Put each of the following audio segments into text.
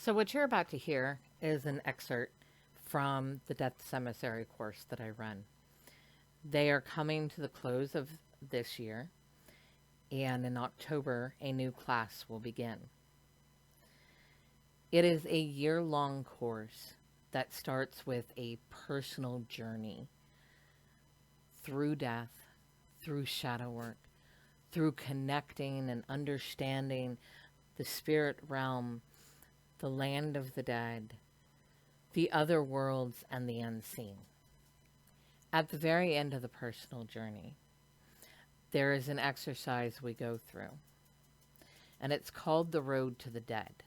So, what you're about to hear is an excerpt from the Death Emissary course that I run. They are coming to the close of this year, and in October, a new class will begin. It is a year-long course that starts with a personal journey through death, through shadow work, through connecting and understanding the spirit realm, the land of the dead, the other worlds, and the unseen. At the very end of the personal journey, there is an exercise we go through, and it's called the Road to the Dead.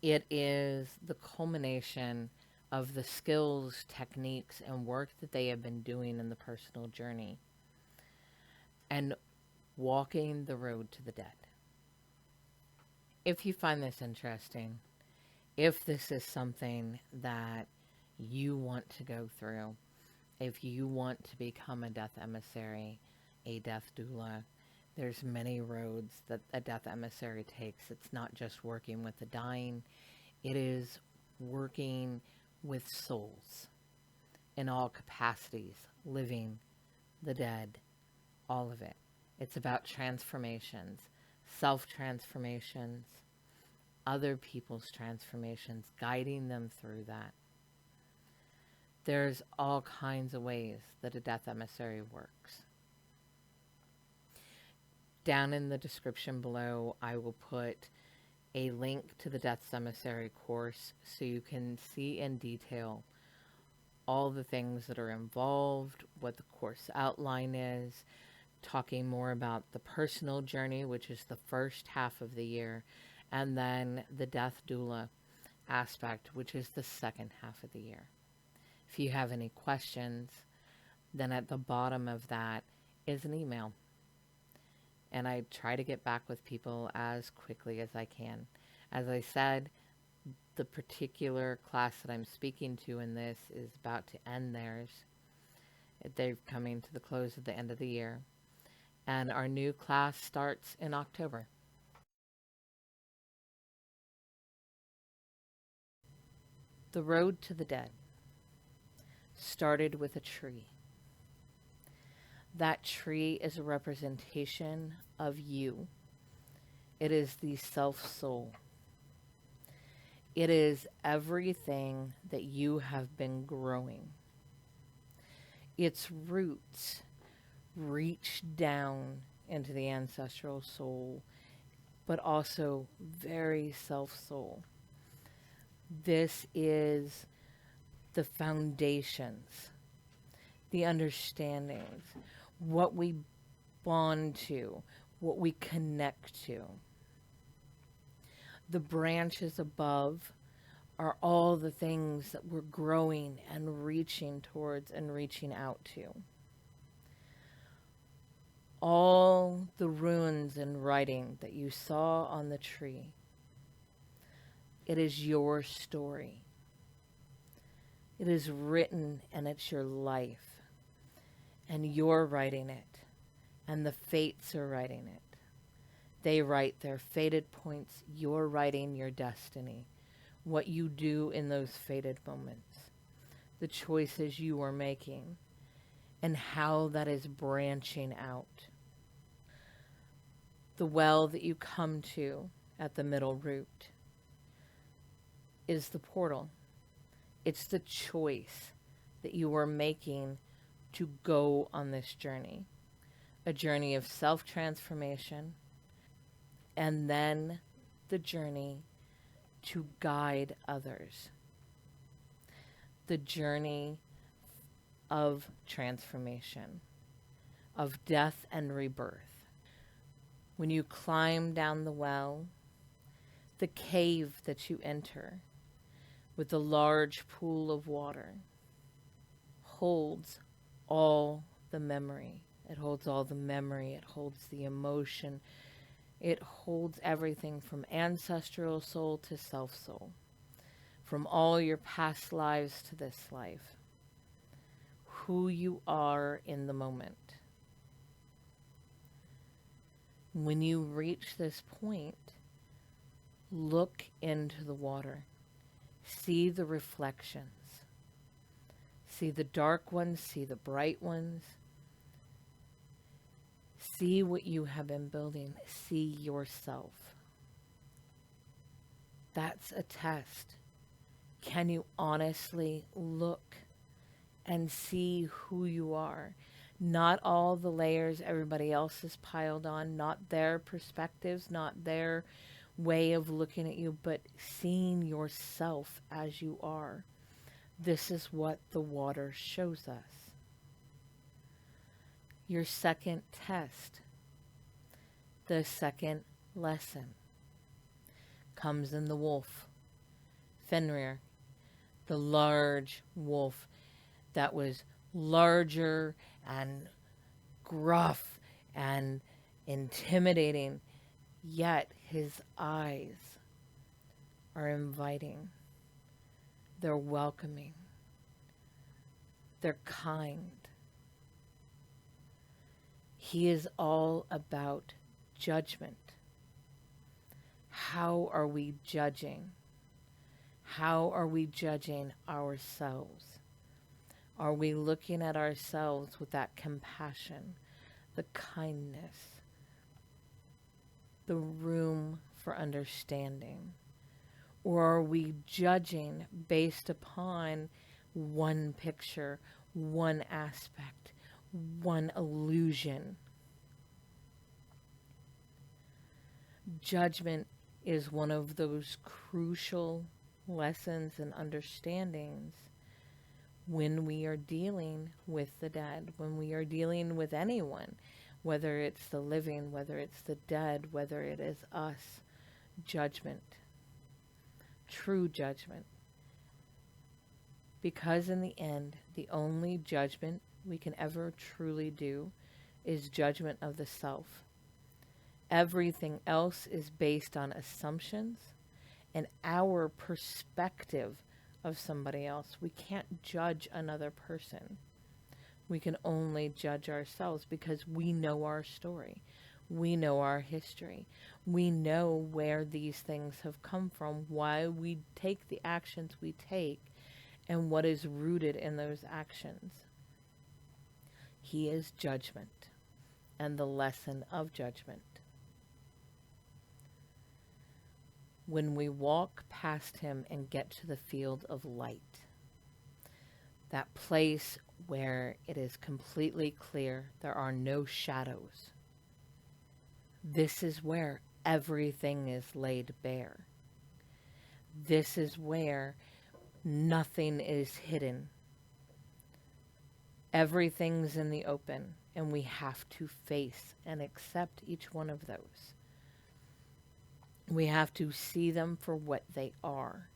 It is the culmination of the skills, techniques, and work that they have been doing in the personal journey and walking the road to the dead. If you find this interesting, if this is something that you want to go through, if you want to become a death emissary, a death doula, there's many roads that a death emissary takes. It's not just working with the dying, it is working with souls in all capacities, living, the dead, all of it. It's about transformations, self-transformations, other people's transformations, guiding them through that. There's all kinds of ways that a death emissary works. Down in the description below, I will put a link to the Death Emissary course so you can see in detail all the things that are involved, what the course outline is, talking more about the personal journey, which is the first half of the year, and then the death doula aspect, which is the second half of the year. If you have any questions, then at the bottom of that is an email. And I try to get back with people as quickly as I can. As I said, the particular class that I'm speaking to in this is about to end theirs. They're coming to the close of the end of the year. And our new class starts in October. The road to the dead started with a tree. That tree is a representation of you. It is the self-soul. It is everything that you have been growing. Its roots reach down into the ancestral soul, but also very self-soul. This is the foundations, the understandings, what we bond to, what we connect to. The branches above are all the things that we're growing and reaching towards and reaching out to. All the runes and writing that you saw on the tree, it is your story. It is written and it's your life. And you're writing it, and the fates are writing it. They write their fated points. You're writing your destiny, what you do in those fated moments, the choices you are making, and how that is branching out. The well that you come to at the middle root is the portal. It's the choice that you are making to go on this journey, a journey of self-transformation, and then the journey to guide others, the journey of transformation, of death and rebirth. When you climb down the well, the cave that you enter with the large pool of water holds all the memory. It holds all the memory. It holds the emotion. It holds everything from ancestral soul to self-soul, from all your past lives to this life, who you are in the moment. When you reach this point, Look into the water. See the reflections. See the dark ones, see the bright ones. See what you have been building. See yourself. That's a test. Can you honestly look and see who you are? Not all the layers everybody else has piled on, not their perspectives, not their way of looking at you, but seeing yourself as you are. This is what the water shows us. Your second test, the second lesson, comes in the wolf. Fenrir, the large wolf that was larger and gruff and intimidating, yet his eyes are inviting. They're welcoming. They're kind. He is all about judgment. How are we judging? How are we judging ourselves? Are we looking at ourselves with that compassion, the kindness, the room for understanding? Or are we judging based upon one picture, one aspect, one illusion? Judgment is one of those crucial lessons and understandings when we are dealing with the dead, when we are dealing with anyone, whether it's the living, whether it's the dead, whether it is us. Judgment. True judgment. Because in the end, the only judgment we can ever truly do is judgment of the self. Everything else is based on assumptions and our perspective of somebody else. We can't judge another person. We can only judge ourselves because we know our story. We know our history. We know where these things have come from, why we take the actions we take, and what is rooted in those actions. He is judgment and the lesson of judgment. When we walk past him and get to the field of light, that place where it is completely clear, there are no shadows, this is where everything is laid bare. This is where nothing is hidden. Everything's in the open, and we have to face and accept each one of those. We have to see them for what they are.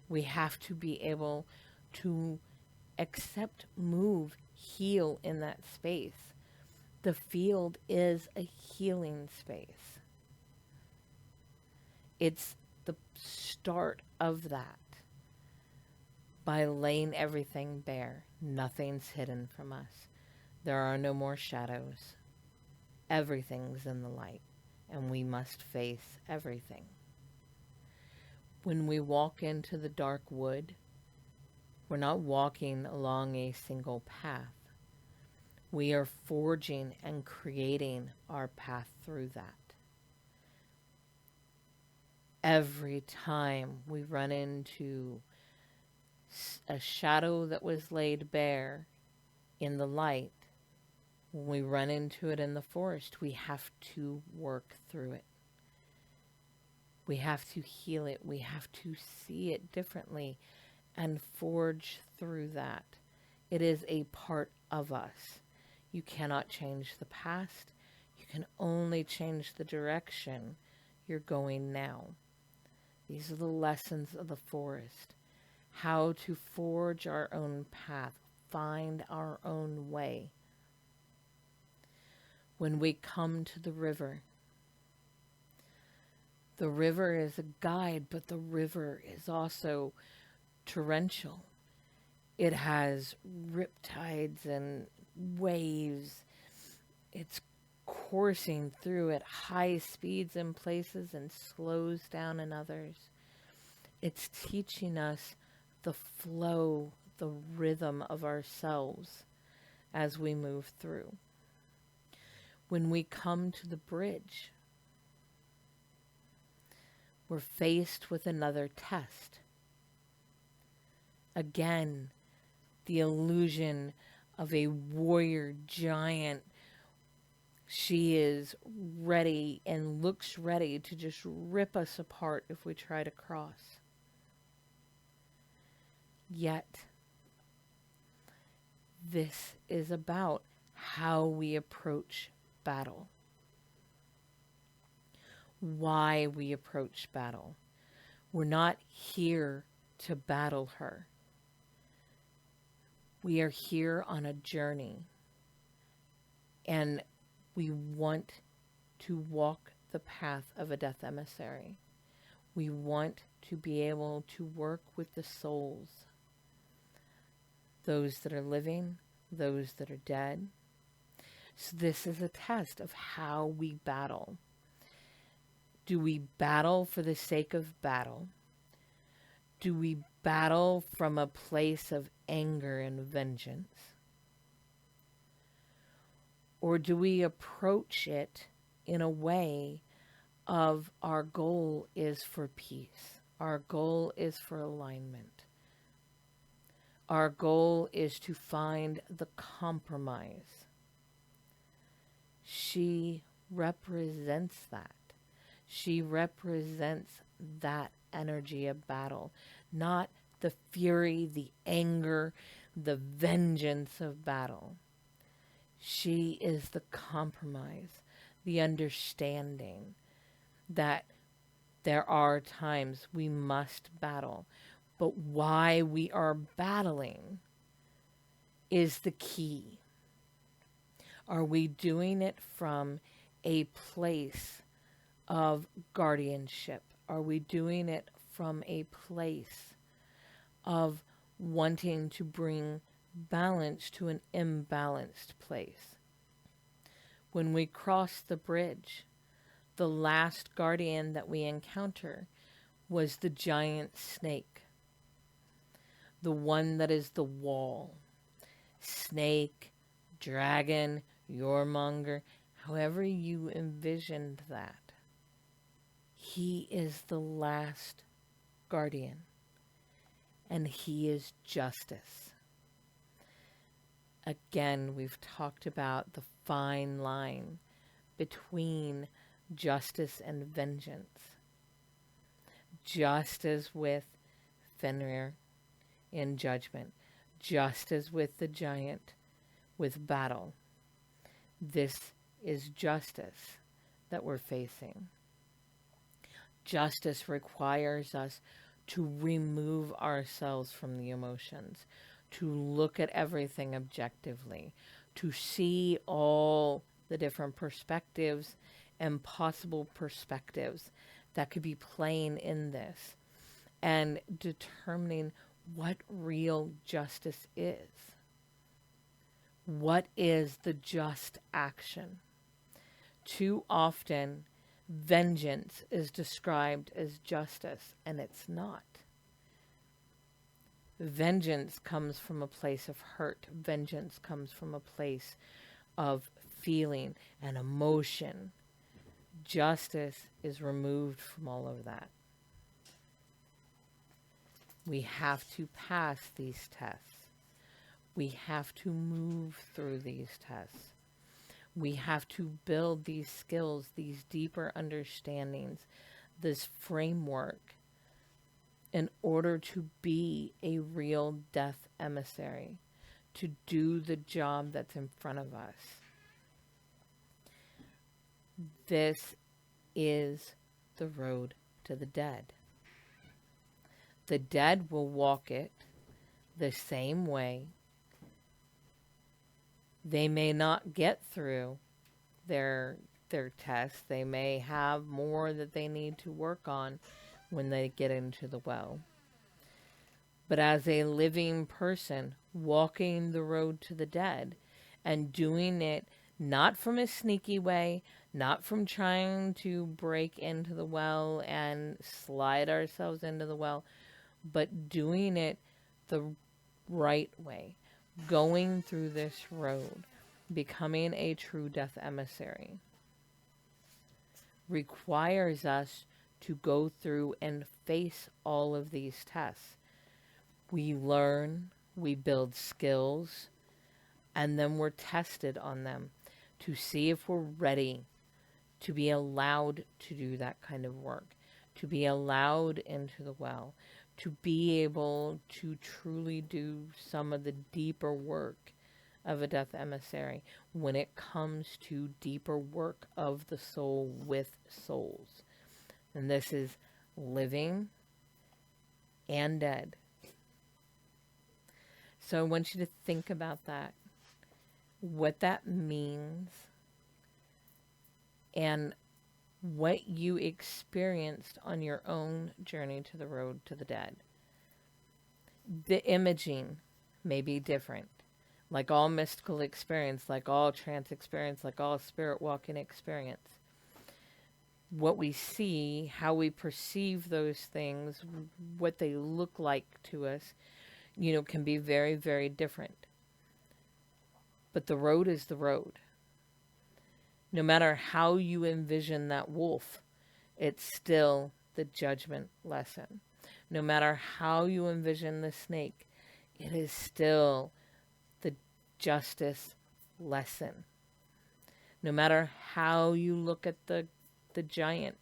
We have to be able to accept, move, heal in that space. The field is a healing space. It's the start of that. By laying everything bare, nothing's hidden from us. There are no more shadows. Everything's in the light, and we must face everything. When we walk into the dark wood, we're not walking along a single path. We are forging and creating our path through that. Every time we run into a shadow that was laid bare in the light, when we run into it in the forest, we have to work through it. We have to heal it. We have to see it differently and forge through that. It is a part of us. You cannot change the past. You can only change the direction you're going now. These are the lessons of the forest. How to forge our own path, find our own way. When we come to the river is a guide, but the river is also torrential. It has riptides and waves. It's coursing through at high speeds in places and slows down in others. It's teaching us the flow, the rhythm of ourselves as we move through. When we come to the bridge, we're faced with another test. Again, the illusion of a warrior giant. She is ready and looks ready to just rip us apart if we try to cross. Yet, this is about how we approach battle. Why we approach battle. We're not here to battle her. We are here on a journey, and we want to walk the path of a death emissary. We want to be able to work with the souls, those that are living, those that are dead. So this is a test of how we battle. Do we battle for the sake of battle? Do we battle from a place of anger and vengeance? Or do we approach it in a way of our goal is for peace? Our goal is for alignment. Our goal is to find the compromise. She represents that. She represents that energy of battle, not the fury, the anger, the vengeance of battle. She is the compromise, the understanding that there are times we must battle, but why we are battling is the key. Are we doing it from a place of guardianship? Are we doing it from a place of wanting to bring balance to an imbalanced place? When we cross the bridge, the last guardian that we encounter was the giant snake, the one that is the wall. Snake, dragon, Yoremonger, however you envisioned that. He is the last guardian, and he is justice. Again, we've talked about the fine line between justice and vengeance. Just as with Fenrir in Judgment, just as with the giant with battle, this is justice that we're facing. Justice requires us to remove ourselves from the emotions, to look at everything objectively, to see all the different perspectives and possible perspectives that could be playing in this, and determining what real justice is. What is the just action? Too often, vengeance is described as justice, and it's not. Vengeance comes from a place of hurt. Vengeance comes from a place of feeling and emotion. Justice is removed from all of that. We have to pass these tests. We have to move through these tests. We have to build these skills, these deeper understandings, this framework in order to be a real death emissary, to do the job that's in front of us. This is the road to the dead. The dead will walk it the same way. They may not get through their tests. They may have more that they need to work on when they get into the well. But as a living person walking the road to the dead and doing it Not from a sneaky way, not from trying to break into the well and slide ourselves into the well, but doing it the right way, going through this road, becoming a true death emissary, requires us to go through and face all of these tests. We learn, we build skills, and then we're tested on them to see if we're ready to be allowed to do that kind of work, to be allowed into the well, to be able to truly do some of the deeper work of a death emissary when it comes to deeper work of the soul with souls. And this is living and dead. So I want you to think about that, what that means, and what you experienced on your own journey to the road to the dead. The imaging may be different. Like all mystical experience, like all trance experience, like all spirit walking experience. What we see, how we perceive those things, what they look like to us, can be very, very different. But the road is the road. No matter how you envision that wolf, it's still the judgment lesson. No matter how you envision the snake, it is still the justice lesson. No matter how you look at the giant,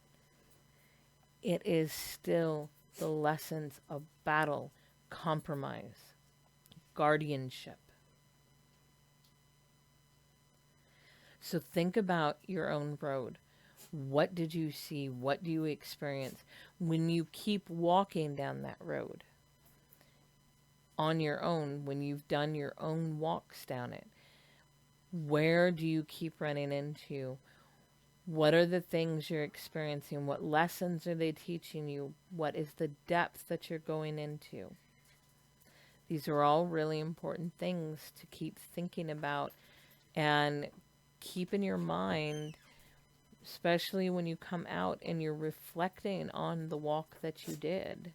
it is still the lessons of battle, compromise, guardianship. So think about your own road. What did you see? What do you experience when you keep walking down that road on your own, when you've done your own walks down it? Where do you keep running into? What are the things you're experiencing? What lessons are they teaching you? What is the depth that you're going into? These are all really important things to keep thinking about and keep in your mind, especially when you come out and you're reflecting on the walk that you did,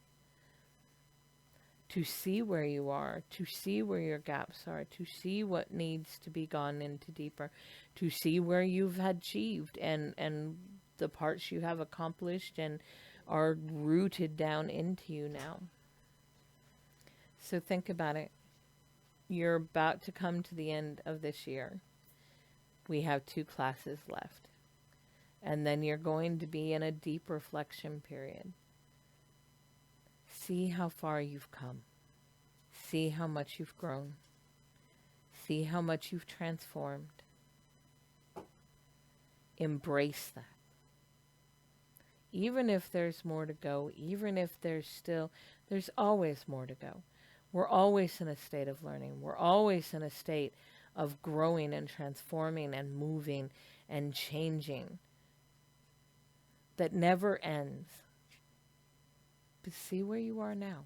to see where you are, to see where your gaps are, to see what needs to be gone into deeper, to see where you've achieved and the parts you have accomplished and are rooted down into you now. So think about it. You're about to come to the end of this year. We have 2 classes left. And then you're going to be in a deep reflection period. See how far you've come. See how much you've grown. See how much you've transformed. Embrace that. Even if there's more to go, even if there's always more to go. We're always in a state of learning. We're always in a state of growing and transforming and moving and changing that never ends. But see where you are now.